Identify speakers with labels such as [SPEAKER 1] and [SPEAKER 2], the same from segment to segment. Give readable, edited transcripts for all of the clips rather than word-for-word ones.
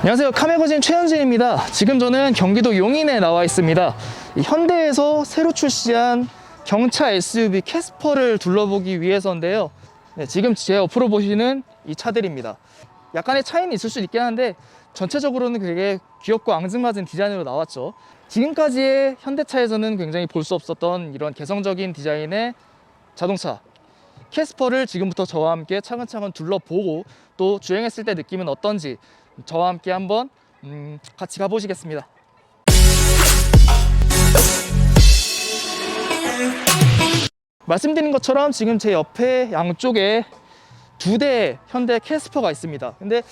[SPEAKER 1] 안녕하세요, 카메거진 최현진입니다. 지금 저는 경기도 용인에 나와 있습니다. 현대에서 새로 출시한 경차 SUV 캐스퍼를 둘러보기 위해서인데요. 지금 제 옆으로 보시는 이 차들입니다. 약간의 차이는 있을 수 있긴 한데 전체적으로는 되게 귀엽고 앙증맞은 디자인으로 나왔죠. 지금까지의 현대차에서는 굉장히 볼 수 없었던 이런 개성적인 디자인의 자동차 캐스퍼를 지금부터 저와 함께 차근차근 둘러보고 또 주행했을 때 느낌은 어떤지 저와 함께 한번 같이 가보시겠습니다. 말씀드린 것처럼 지금 제 옆에 양쪽에 두 대의 현대 캐스퍼가 있습니다. 근데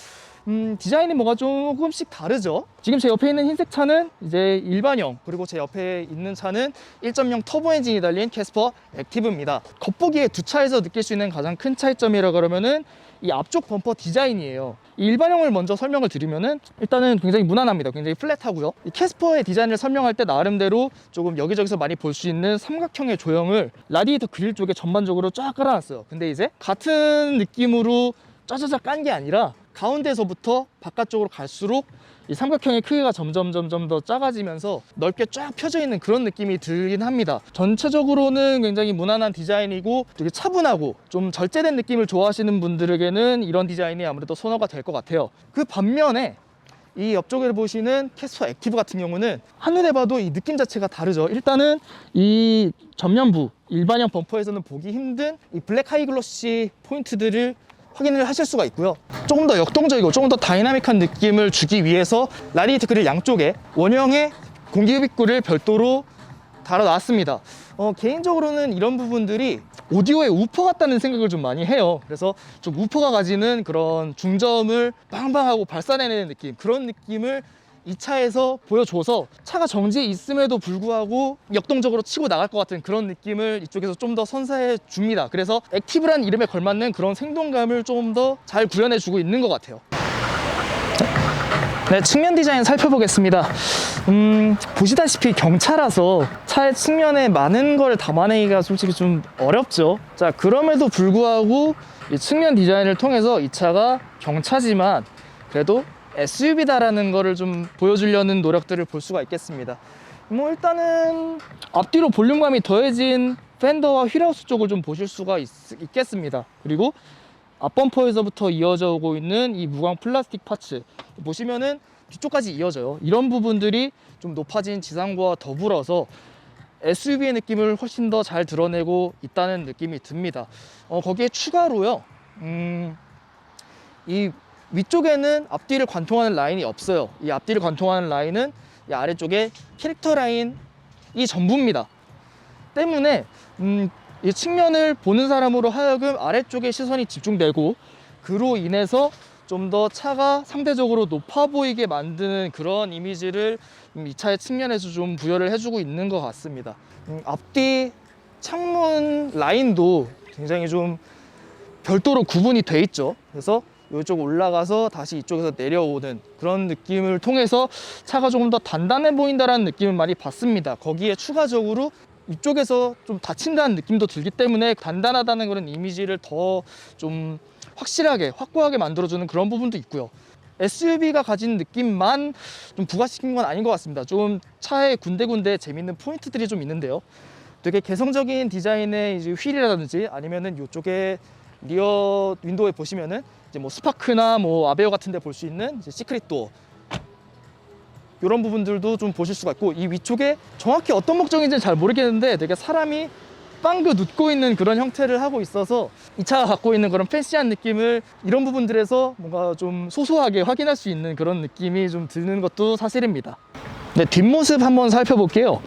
[SPEAKER 1] 디자인이 뭐가 조금씩 다르죠. 지금 제 옆에 있는 흰색 차는 이제 일반형, 그리고 제 옆에 있는 차는 1.0 터보 엔진이 달린 캐스퍼 액티브입니다. 겉보기에 두 차에서 느낄 수 있는 가장 큰 차이점이라 그러면은 이 앞쪽 범퍼 디자인이에요. 이 일반형을 먼저 설명을 드리면은 일단은 굉장히 무난합니다. 굉장히 플랫하고요. 이 캐스퍼의 디자인을 설명할 때 나름대로 조금 여기저기서 많이 볼 수 있는 삼각형의 조형을 라디에이터 그릴 쪽에 전반적으로 쫙 깔아놨어요. 근데 이제 같은 느낌으로 짜자자 깐 게 아니라 가운데서부터 바깥쪽으로 갈수록 이 삼각형의 크기가 점점 더 작아지면서 넓게 쫙 펴져 있는 그런 느낌이 들긴 합니다. 전체적으로는 굉장히 무난한 디자인이고 되게 차분하고 좀 절제된 느낌을 좋아하시는 분들에게는 이런 디자인이 아무래도 선호가 될 것 같아요. 그 반면에 이 옆쪽에 보시는 캐스퍼 액티브 같은 경우는 한눈에 봐도 이 느낌 자체가 다르죠. 일단은 이 전면부 일반형 범퍼에서는 보기 힘든 이 블랙 하이글로시 포인트들을 확인을 하실 수가 있고요. 조금 더 역동적이고 조금 더 다이나믹한 느낌을 주기 위해서 라디에이터 그릴 양쪽에 원형의 공기흡입구를 별도로 달아놨습니다. 개인적으로는 이런 부분들이 오디오의 우퍼 같다는 생각을 좀 많이 해요. 그래서 좀 우퍼가 가지는 그런 중저음을 빵빵하고 발산해내는 느낌, 그런 느낌을 이 차에서 보여줘서 차가 정지해 있음에도 불구하고 역동적으로 치고 나갈 것 같은 그런 느낌을 이쪽에서 좀 더 선사해 줍니다. 그래서 액티브란 이름에 걸맞는 그런 생동감을 좀 더 잘 구현해 주고 있는 것 같아요. 네, 측면 디자인 살펴보겠습니다. 보시다시피 경차라서 차의 측면에 많은 걸 담아내기가 솔직히 좀 어렵죠. 자, 그럼에도 불구하고 이 측면 디자인을 통해서 이 차가 경차지만 그래도 SUV다라는 거를 좀 보여주려는 노력들을 볼 수가 있겠습니다. 일단은 앞뒤로 볼륨감이 더해진 팬더와 휠하우스 쪽을 좀 보실 수가 있겠습니다. 그리고 앞범퍼에서부터 이어져 오고 있는 이 무광 플라스틱 파츠 보시면은 뒤쪽까지 이어져요. 이런 부분들이 좀 높아진 지상과 더불어서 SUV의 느낌을 훨씬 더 잘 드러내고 있다는 느낌이 듭니다. 거기에 추가로요, 이 위쪽에는 앞뒤를 관통하는 라인이 없어요. 이 앞뒤를 관통하는 라인은 이 아래쪽에 캐릭터 라인이 전부입니다. 때문에 이 측면을 보는 사람으로 하여금 아래쪽에 시선이 집중되고 그로 인해서 좀 더 차가 상대적으로 높아 보이게 만드는 그런 이미지를 이 차의 측면에서 좀 부여를 해주고 있는 것 같습니다. 앞뒤 창문 라인도 굉장히 좀 별도로 구분이 돼 있죠. 그래서 이쪽 올라가서 다시 이쪽에서 내려오는 그런 느낌을 통해서 차가 조금 더 단단해 보인다는 느낌을 많이 받습니다. 거기에 추가적으로 이쪽에서 좀 다친다는 느낌도 들기 때문에 단단하다는 그런 이미지를 더 좀 확실하게 확고하게 만들어주는 그런 부분도 있고요. SUV가 가진 느낌만 좀 부과시킨 건 아닌 것 같습니다. 좀 차에 군데군데 재밌는 포인트들이 좀 있는데요. 되게 개성적인 디자인의 이제 휠이라든지 아니면은 이쪽에 리어 윈도우에 보시면은 이제 뭐 스파크나 뭐 아베오 같은 데 볼 수 있는 이제 시크릿 도어, 이런 부분들도 좀 보실 수가 있고, 이 위쪽에 정확히 어떤 목적인지는 잘 모르겠는데 되게 사람이 빵그 눕고 있는 그런 형태를 하고 있어서 이 차가 갖고 있는 그런 팬시한 느낌을 이런 부분들에서 뭔가 좀 소소하게 확인할 수 있는 그런 느낌이 좀 드는 것도 사실입니다. 네, 뒷모습 한번 살펴볼게요.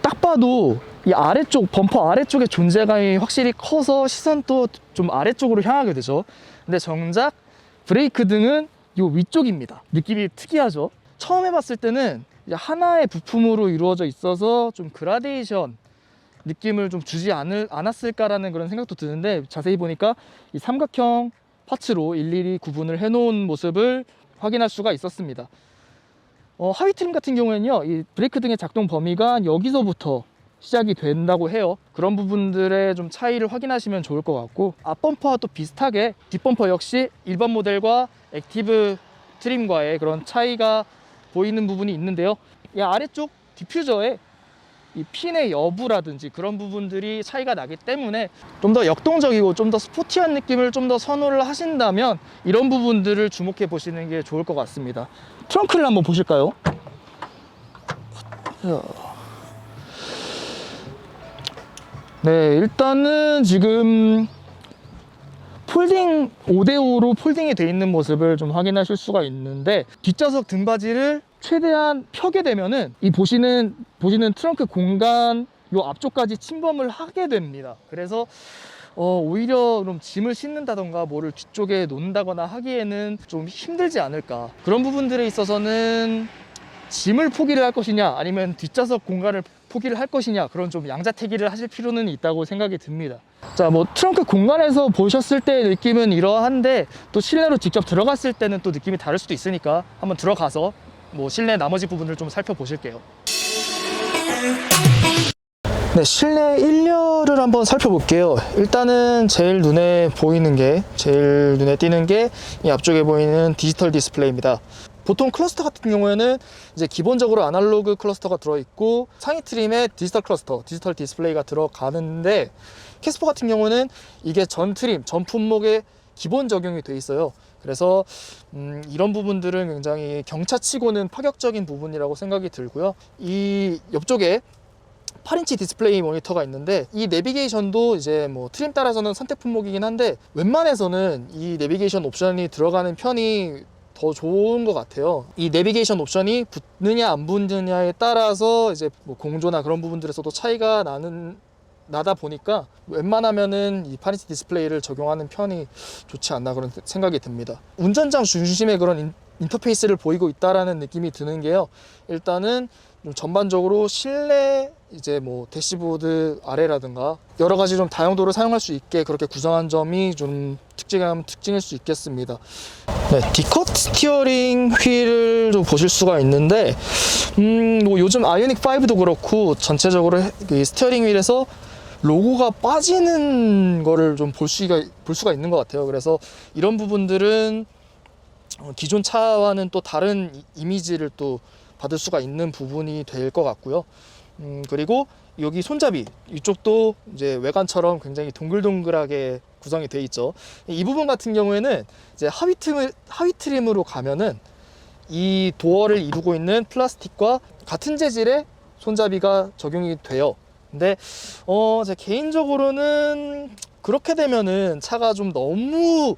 [SPEAKER 1] 딱 봐도 이 아래쪽, 범퍼 아래쪽의 존재감이 확실히 커서 시선도 좀 아래쪽으로 향하게 되죠. 근데 정작 브레이크 등은 이 위쪽입니다. 느낌이 특이하죠. 처음 해봤을 때는 이제 하나의 부품으로 이루어져 있어서 좀 그라데이션 느낌을 좀 주지 않았을까라는 그런 생각도 드는데, 자세히 보니까 이 삼각형 파츠로 일일이 구분을 해놓은 모습을 확인할 수가 있었습니다. 하위 트림 같은 경우에는요, 이 브레이크 등의 작동 범위가 여기서부터 시작이 된다고 해요. 그런 부분들의 좀 차이를 확인하시면 좋을 것 같고, 앞범퍼와 또 비슷하게 뒷범퍼 역시 일반 모델과 액티브 트림과의 그런 차이가 보이는 부분이 있는데요. 이 아래쪽 디퓨저에 이 핀의 여부라든지 그런 부분들이 차이가 나기 때문에 좀 더 역동적이고 좀 더 스포티한 느낌을 좀 더 선호를 하신다면 이런 부분들을 주목해 보시는 게 좋을 것 같습니다. 트렁크를 한번 보실까요? 네, 일단은 지금 폴딩 5대5로 폴딩이 되어 있는 모습을 좀 확인하실 수가 있는데, 뒷좌석 등받이를 최대한 펴게 되면은 이 보시는 트렁크 공간 요 앞쪽까지 침범을 하게 됩니다. 그래서 오히려 좀 짐을 싣는다던가 뭐를 뒤쪽에 놓는다거나 하기에는 좀 힘들지 않을까. 그런 부분들에 있어서는 짐을 포기를 할 것이냐 아니면 뒷좌석 공간을 포기를 할 것이냐, 그런 좀 양자택일을 하실 필요는 있다고 생각이 듭니다. 자, 뭐 트렁크 공간에서 보셨을 때의 느낌은 이러한데, 또 실내로 직접 들어갔을 때는 또 느낌이 다를 수도 있으니까 한번 들어가서 뭐 실내 나머지 부분을 좀 살펴보실게요. 네, 실내 1열을 한번 살펴볼게요. 일단은 제일 눈에 띄는 게 이 앞쪽에 보이는 디지털 디스플레이입니다. 보통 클러스터 같은 경우에는 이제 기본적으로 아날로그 클러스터가 들어있고 상위 트림에 디지털 클러스터, 디지털 디스플레이가 들어가는데, 캐스퍼 같은 경우는 이게 전 트림, 전 품목에 기본 적용이 돼 있어요. 그래서 이런 부분들은 굉장히 경차치고는 파격적인 부분이라고 생각이 들고요. 이 옆쪽에 8인치 디스플레이 모니터가 있는데, 이 내비게이션도 이제 뭐 트림 따라서는 선택 품목이긴 한데, 웬만해서는 이 내비게이션 옵션이 들어가는 편이 더 좋은 것 같아요. 이 내비게이션 옵션이 붙느냐 안 붙느냐에 따라서 이제 뭐 공조나 그런 부분들에서도 차이가 나다 보니까 웬만하면은 이 8인치 디스플레이를 적용하는 편이 좋지 않나, 그런 생각이 듭니다. 운전장 중심의 그런 인터페이스를 보이고 있다라는 느낌이 드는 게요. 일단은 좀 전반적으로 실내 이제 뭐 대시보드 아래라든가 여러 가지 좀 다용도를 사용할 수 있게 그렇게 구성한 점이 좀 특징일 수 있겠습니다. 네, Dcut 스티어링 휠을 좀 보실 수가 있는데, 뭐 요즘 아이오닉 5도 그렇고 전체적으로 이 스티어링 휠에서 로고가 빠지는 거를 좀 볼 수가 있는 것 같아요. 그래서 이런 부분들은 기존 차와는 또 다른 이미지를 또 받을 수가 있는 부분이 될 것 같고요. 그리고 여기 손잡이 이쪽도 이제 외관처럼 굉장히 동글동글하게 구성이 되어 있죠. 이 부분 같은 경우에는 이제 하위 트림으로 가면은 이 도어를 이루고 있는 플라스틱과 같은 재질의 손잡이가 적용이 돼요. 근데 제 개인적으로는 그렇게 되면은 차가 좀 너무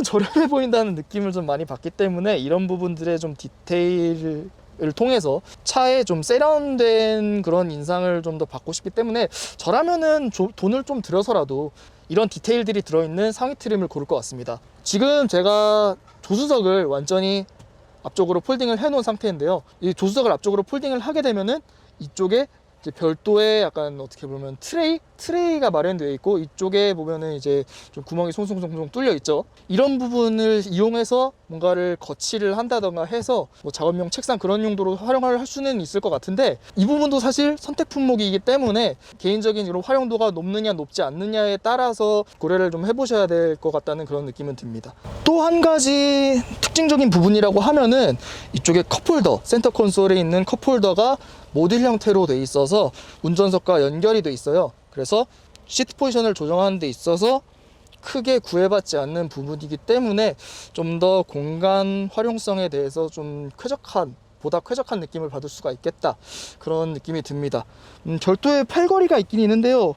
[SPEAKER 1] 저렴해 보인다는 느낌을 좀 많이 받기 때문에, 이런 부분들의 좀 디테일을 통해서 차에 좀 세련된 그런 인상을 좀 더 받고 싶기 때문에, 저라면은 돈을 좀 들여서라도 이런 디테일들이 들어있는 상위 트림을 고를 것 같습니다. 지금 제가 조수석을 완전히 앞쪽으로 폴딩을 해 놓은 상태인데요, 이 조수석을 앞쪽으로 폴딩을 하게 되면은 이쪽에 이제 별도의 약간 어떻게 보면 트레이가 마련되어 있고, 이쪽에 보면은 이제 좀 구멍이 송송송송 뚫려 있죠. 이런 부분을 이용해서 뭔가를 거치를 한다던가 해서 뭐 작업용 책상 그런 용도로 활용을 할 수는 있을 것 같은데, 이 부분도 사실 선택 품목이기 때문에 개인적인 이런 활용도가 높느냐 높지 않느냐에 따라서 고려를 좀 해보셔야 될 것 같다는 그런 느낌은 듭니다. 또 한 가지 특징적인 부분이라고 하면은 이쪽에 컵홀더, 센터 콘솔에 있는 컵홀더가 모듈 형태로 돼 있어서 운전석과 연결이 돼 있어요. 그래서 시트 포지션을 조정하는 데 있어서 크게 구애받지 않는 부분이기 때문에 좀 더 공간 활용성에 대해서 좀 보다 쾌적한 느낌을 받을 수가 있겠다, 그런 느낌이 듭니다. 별도의 팔걸이가 있긴 있는데요,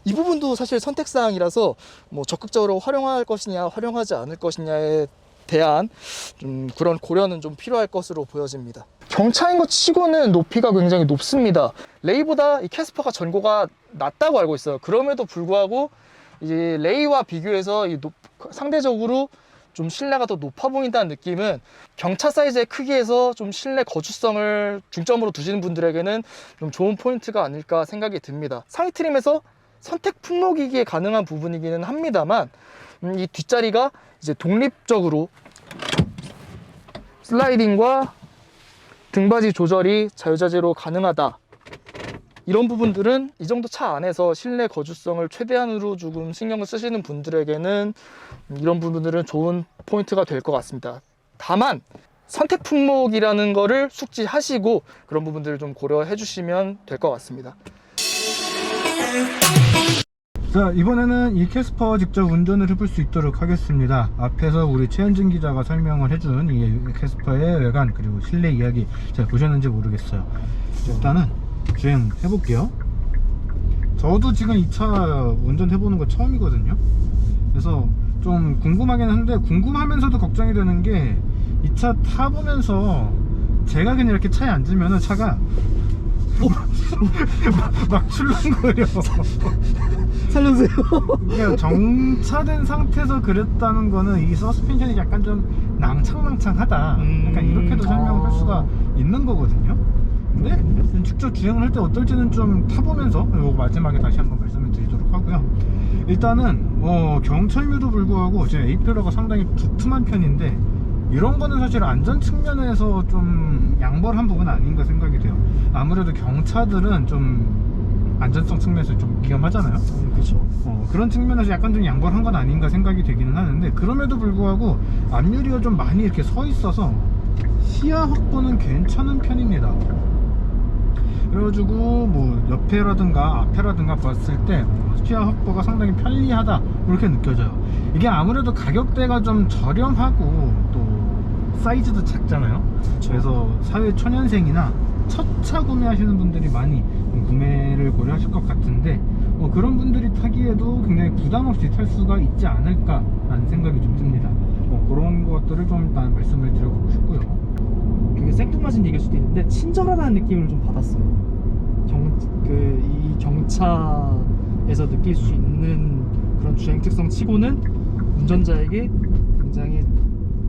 [SPEAKER 1] 이 부분도 사실 선택사항이라서 뭐 적극적으로 활용할 것이냐 활용하지 않을 것이냐에 대한 좀 그런 고려는 좀 필요할 것으로 보여집니다. 경차인 것 치고는 높이가 굉장히 높습니다. 레이보다 이 캐스퍼가 전고가 낮다고 알고 있어요. 그럼에도 불구하고 이제 레이와 비교해서 상대적으로 좀 실내가 더 높아 보인다는 느낌은, 경차 사이즈의 크기에서 좀 실내 거주성을 중점으로 두시는 분들에게는 좀 좋은 포인트가 아닐까 생각이 듭니다. 상위 트림에서 선택 품목이기에 가능한 부분이기는 합니다만, 이 뒷자리가 이제 독립적으로 슬라이딩과 등받이 조절이 자유자재로 가능하다, 이런 부분들은 이 정도 차 안에서 실내 거주성을 최대한으로 조금 신경을 쓰시는 분들에게는 이런 부분들은 좋은 포인트가 될 것 같습니다. 다만 선택 품목이라는 거를 숙지하시고 그런 부분들을 좀 고려해 주시면 될 것 같습니다.
[SPEAKER 2] 자, 이번에는 이 캐스퍼 직접 운전을 해볼 수 있도록 하겠습니다. 앞에서 우리 최현진 기자가 설명을 해준 이 캐스퍼의 외관 그리고 실내 이야기 잘 보셨는지 모르겠어요. 일단은 주행 해볼게요. 저도 지금 이 차 운전해보는 거 처음이거든요. 그래서 좀 궁금하긴 한데, 궁금하면서도 걱정이 되는 게 이 차 타보면서 제가 그냥 이렇게 차에 앉으면 차가 막 출렁거려.
[SPEAKER 1] 살려주세요.
[SPEAKER 2] 그러니까 정차된 상태에서 그랬다는 거는 이 서스펜션이 약간 좀 낭창낭창하다, 약간 이렇게도 설명을 할 수가 있는 거거든요. 근데 직접 주행을 할 때 어떨지는 좀 타보면서 이거 마지막에 다시 한번 말씀을 드리도록 하고요. 일단은 경찰묘도 불구하고 지금 A표로가 상당히 두툼한 편인데, 이런 거는 사실 안전 측면에서 좀 양보를 한 부분 아닌가 생각이 돼요. 아무래도 경차들은 좀 안전성 측면에서 좀 위험하잖아요.
[SPEAKER 1] 그렇죠.
[SPEAKER 2] 그런 측면에서 약간 좀 양보를 한 건 아닌가 생각이 되기는 하는데, 그럼에도 불구하고 앞유리가 좀 많이 이렇게 서 있어서 시야 확보는 괜찮은 편입니다. 그래가지고 뭐 옆에라든가 앞에라든가 봤을 때 시야 확보가 상당히 편리하다 이렇게 느껴져요. 이게 아무래도 가격대가 좀 저렴하고 또 사이즈도 작잖아요. 그래서 사회 초년생이나 첫 차 구매하시는 분들이 많이 구매를 고려하실 것 같은데, 그런 분들이 타기에도 굉장히 부담 없이 탈 수가 있지 않을까 라는 생각이 좀 듭니다. 그런 것들을 좀 일단 말씀을 드려보고 싶고요.
[SPEAKER 3] 그게 생뚱맞은 얘기일 수도 있는데 친절하다는 느낌을 좀 받았어요. 이 경차에서 느낄 수 있는 그런 주행 특성 치고는 운전자에게 굉장히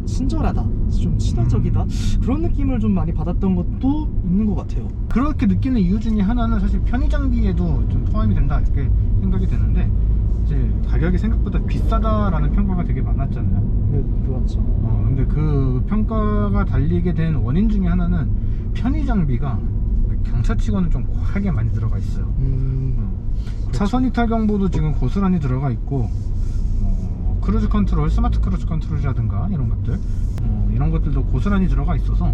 [SPEAKER 3] 친절하다, 좀 친화적이다, 그런 느낌을 좀 많이 받았던 것도 있는 것 같아요.
[SPEAKER 2] 그렇게 느끼는 이유 중에 하나는 사실 편의 장비에도 좀 포함이 된다 이렇게 생각이 되는데, 사실 가격이 생각보다 비싸다라는 평가가 되게 많았잖아요.
[SPEAKER 3] 네, 그렇죠.
[SPEAKER 2] 근데 그 평가가 달리게 된 원인 중에 하나는 편의 장비가 경차치고는 좀 과하게 많이 들어가 있어요. 차선 이탈 경보도 지금 고스란히 들어가 있고, 크루즈 컨트롤, 스마트 크루즈 컨트롤이라든가 이런 것들, 이런 것들도 고스란히 들어가 있어서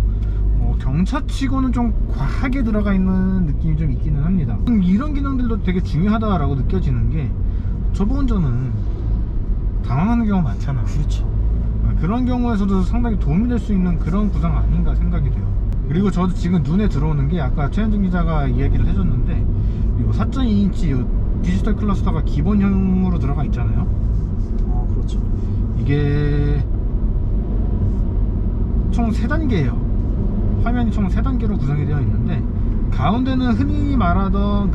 [SPEAKER 2] 경차치고는 좀 과하게 들어가 있는 느낌이 좀 있기는 합니다. 이런 기능들도 되게 중요하다라고 느껴지는 게, 초보 운전은 당황하는 경우가 많잖아요.
[SPEAKER 3] 그렇죠.
[SPEAKER 2] 그런 경우에서도 상당히 도움이 될 수 있는 그런 구성 아닌가 생각이 돼요. 그리고 저도 지금 눈에 들어오는 게, 아까 최현준 기자가 이야기를 해줬는데, 이 4.2인치 디지털 클러스터가 기본형으로 들어가 있잖아요.
[SPEAKER 3] 그렇죠.
[SPEAKER 2] 이게 총 3단계예요 화면이 총 3단계로 구성이 되어 있는데, 가운데는 흔히 말하던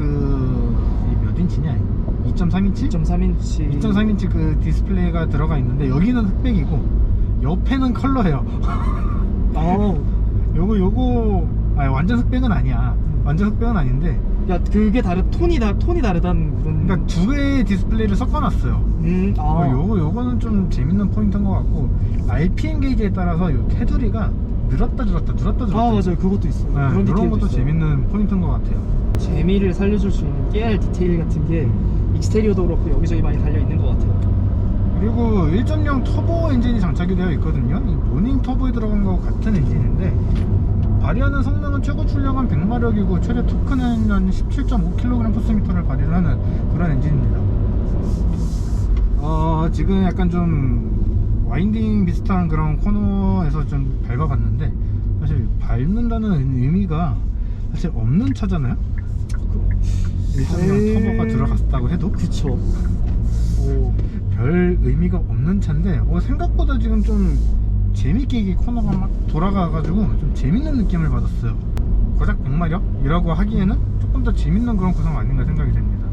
[SPEAKER 2] 몇 인치냐, 2.3인치? 2.3인치 그 디스플레이가 들어가 있는데, 여기는 흑백이고 옆에는 컬러예요. 요거 완전 흑백은 아니야. 완전 흑백은 아닌데,
[SPEAKER 3] 야, 그게 톤이 다르다는 그런.
[SPEAKER 2] 그러니까 두 개의 디스플레이를 섞어놨어요. 요거는 좀 재밌는 포인트인 것 같고, RPM 게이지에 따라서 요 테두리가 늘었다 줄었다
[SPEAKER 3] 맞아요. 그것도 있어요.
[SPEAKER 2] 네, 그런 것도
[SPEAKER 3] 있어요.
[SPEAKER 2] 재밌는 포인트인 것 같아요.
[SPEAKER 3] 재미를 살려줄 수 있는 깨알 디테일 같은 게 익스테리어도 그렇고 여기저기 많이 달려 있는 것 같아요.
[SPEAKER 2] 그리고 1.0 터보 엔진이 장착이 되어 있거든요. 이 모닝 터보에 들어간 거와 같은 엔진인데, 발휘하는 성능은 최고 출력은 100마력이고 최대 토크는 한 17.5kg/S를 발휘를 하는 그런 엔진입니다. 지금 약간 좀 와인딩 비슷한 그런 코너에서 좀 밟아봤는데, 사실 밟는다는 의미가 사실 없는 차잖아요. 1.0 터보가 들어갔다고 해도
[SPEAKER 3] 그쵸.
[SPEAKER 2] 별 의미가 없는 차인데, 생각보다 지금 좀 재밌게 이게 코너가 막 돌아가가지고 좀 재밌는 느낌을 받았어요. 고작 100마력이라고 하기에는 조금 더 재밌는 그런 구성 아닌가 생각이 됩니다.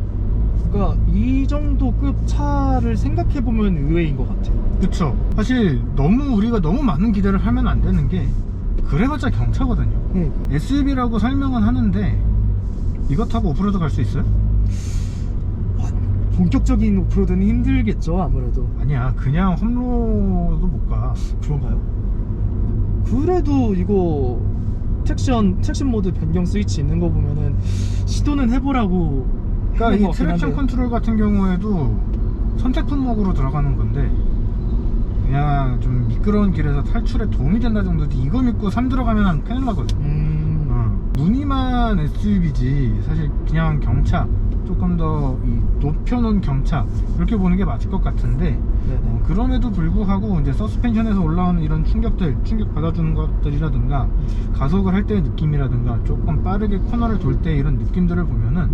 [SPEAKER 3] 그러니까 이 정도 급 차를 생각해보면 의외인 것 같아요.
[SPEAKER 2] 그쵸. 사실 우리가 너무 많은 기대를 하면 안 되는 게, 그래봤자 경차거든요. SUV라고 설명은 하는데, 이거 타고 오프로드 갈 수 있어요?
[SPEAKER 3] 본격적인 오프로드는 힘들겠죠, 아무래도.
[SPEAKER 2] 아니야, 그냥 험로도 못 가.
[SPEAKER 3] 그런가요? 그래도 이거 트랙션 모드 변경 스위치 있는 거 보면은 시도는 해보라고.
[SPEAKER 2] 그러니까 이 트랙션
[SPEAKER 3] 한데.
[SPEAKER 2] 컨트롤 같은 경우에도 선택 품목으로 들어가는 건데, 그냥 좀 미끄러운 길에서 탈출에 도움이 된다 정도지 이거 믿고 산 들어가면 큰일 나거든. 무늬만 SUV지 사실 그냥 경차, 조금 더 이 높여놓은 경차 이렇게 보는 게 맞을 것 같은데 그럼에도 불구하고 이제 서스펜션에서 올라오는 이런 충격 받아주는 것들이라든가 가속을 할 때의 느낌이라든가 조금 빠르게 코너를 돌 때 이런 느낌들을 보면은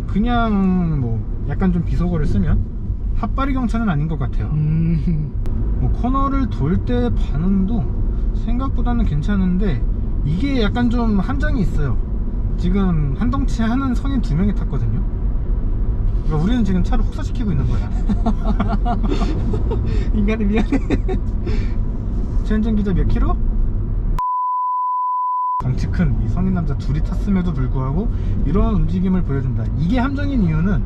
[SPEAKER 2] 그냥 뭐 약간 좀 비속어를 쓰면 핫바리 경차는 아닌 것 같아요. 뭐 코너를 돌 때 반응도 생각보다는 괜찮은데 이게 약간 좀 한정이 있어요. 지금 한동치 하는 성인 2명이 탔거든요. 그러니까 우리는 지금 차를 혹사시키고 있는 거야.
[SPEAKER 3] 인간이 미안해.
[SPEAKER 2] 최현정 기자 몇 킬로? 덩치 큰 이 성인 남자 둘이 탔음에도 불구하고 이런 움직임을 보여준다. 이게 함정인 이유는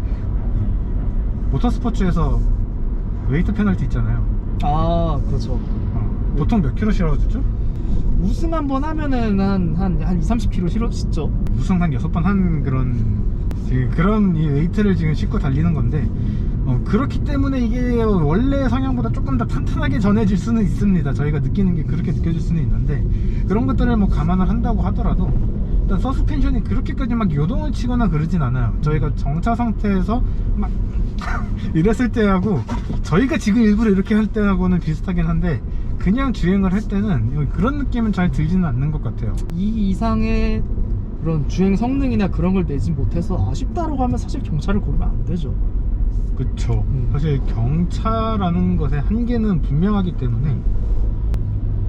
[SPEAKER 2] 모터스포츠에서 웨이트 페널티 있잖아요.
[SPEAKER 3] 아 그렇죠.
[SPEAKER 2] 보통 몇 킬로 실어주죠?
[SPEAKER 3] 우승 한번 하면은 한 20-30km 실어주죠.
[SPEAKER 2] 우승 한 6번 한 그런 이 웨이트를 지금 싣고 달리는 건데 그렇기 때문에 이게 원래 성향보다 조금 더 탄탄하게 전해질 수는 있습니다. 저희가 느끼는 게 그렇게 느껴질 수는 있는데 그런 것들을 뭐 감안을 한다고 하더라도 일단 서스펜션이 그렇게까지 막 요동을 치거나 그러진 않아요. 저희가 정차 상태에서 막 이랬을 때하고 저희가 지금 일부러 이렇게 할 때하고는 비슷하긴 한데 그냥 주행을 할 때는 그런 느낌은 잘 들지는 않는 것 같아요.
[SPEAKER 3] 이 이상의 그런 주행 성능이나 그런 걸 내지 못해서 아쉽다라고 하면 사실 경차를 고르면 안 되죠.
[SPEAKER 2] 그쵸. 사실 경차라는 것의 한계는 분명하기 때문에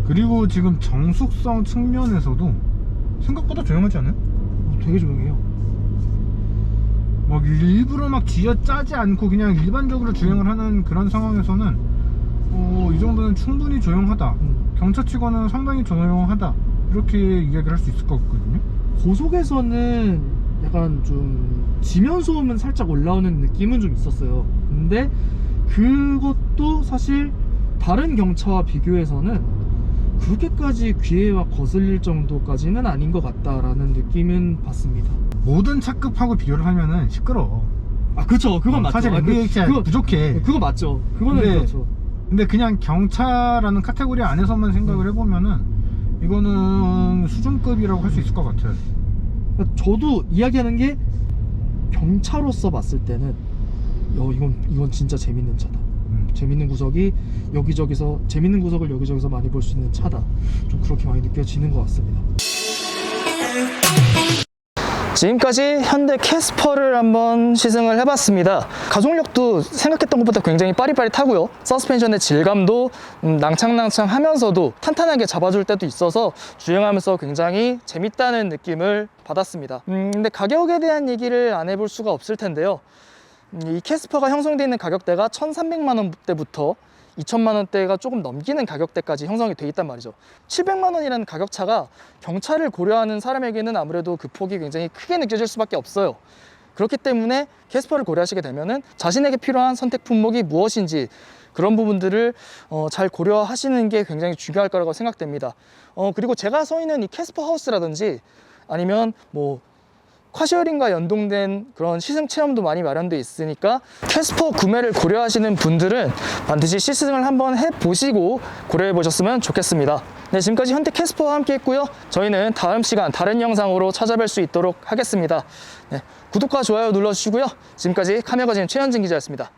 [SPEAKER 2] 그리고 지금 정숙성 측면에서도 생각보다 조용하지 않아요?
[SPEAKER 3] 되게 조용해요.
[SPEAKER 2] 막 일부러 막 쥐어짜지 않고 그냥 일반적으로 주행을 하는 그런 상황에서는 이 정도는 충분히 조용하다. 경차치고는 상당히 조용하다. 이렇게 이야기를 할 수 있을 것 같거든요.
[SPEAKER 3] 고속에서는 약간 좀 지면 소음은 살짝 올라오는 느낌은 좀 있었어요. 근데 그것도 사실 다른 경차와 비교해서는 그렇게까지 귀에와 거슬릴 정도까지는 아닌 것 같다라는 느낌은 받습니다.
[SPEAKER 2] 모든 차급하고 비교를 하면은 시끄러워.
[SPEAKER 3] 아 그쵸, 그건 맞죠.
[SPEAKER 2] 사실 MVH가 부족해.
[SPEAKER 3] 그거 맞죠. 그거는 그렇죠.
[SPEAKER 2] 근데 그냥 경차라는 카테고리 안에서만 생각을 해보면은 이거는 수준급이라고 할 수 있을 것 같아요.
[SPEAKER 3] 저도 이야기하는 게 경차로서 봤을 때는 이건 진짜 재밌는 차다. 재밌는 구석이 여기저기서 재밌는 구석을 여기저기서 많이 볼 수 있는 차다. 좀 그렇게 많이 느껴지는 것 같습니다.
[SPEAKER 1] 지금까지 현대 캐스퍼를 한번 시승을 해봤습니다. 가속력도 생각했던 것보다 굉장히 빠릿빠릿하고요. 서스펜션의 질감도 낭창낭창하면서도 탄탄하게 잡아줄 때도 있어서 주행하면서 굉장히 재밌다는 느낌을 받았습니다. 근데 가격에 대한 얘기를 안 해볼 수가 없을 텐데요. 이 캐스퍼가 형성되어 있는 가격대가 1,300만 원대부터 2천만 원대가 조금 넘기는 가격대까지 형성이 되어 있단 말이죠. 700만 원이라는 가격차가 경차를 고려하는 사람에게는 아무래도 그 폭이 굉장히 크게 느껴질 수밖에 없어요. 그렇기 때문에 캐스퍼를 고려하시게 되면은 자신에게 필요한 선택 품목이 무엇인지 그런 부분들을 잘 고려하시는 게 굉장히 중요할 거라고 생각됩니다. 그리고 제가 서 있는 이 캐스퍼 하우스라든지 아니면 뭐 카시어링과 연동된 그런 시승 체험도 많이 마련되어 있으니까 캐스퍼 구매를 고려하시는 분들은 반드시 시승을 한번 해보시고 고려해 보셨으면 좋겠습니다. 네, 지금까지 현대 캐스퍼와 함께 했고요. 저희는 다음 시간 다른 영상으로 찾아뵐 수 있도록 하겠습니다. 네, 구독과 좋아요 눌러주시고요. 지금까지 카메라진 최현진 기자였습니다.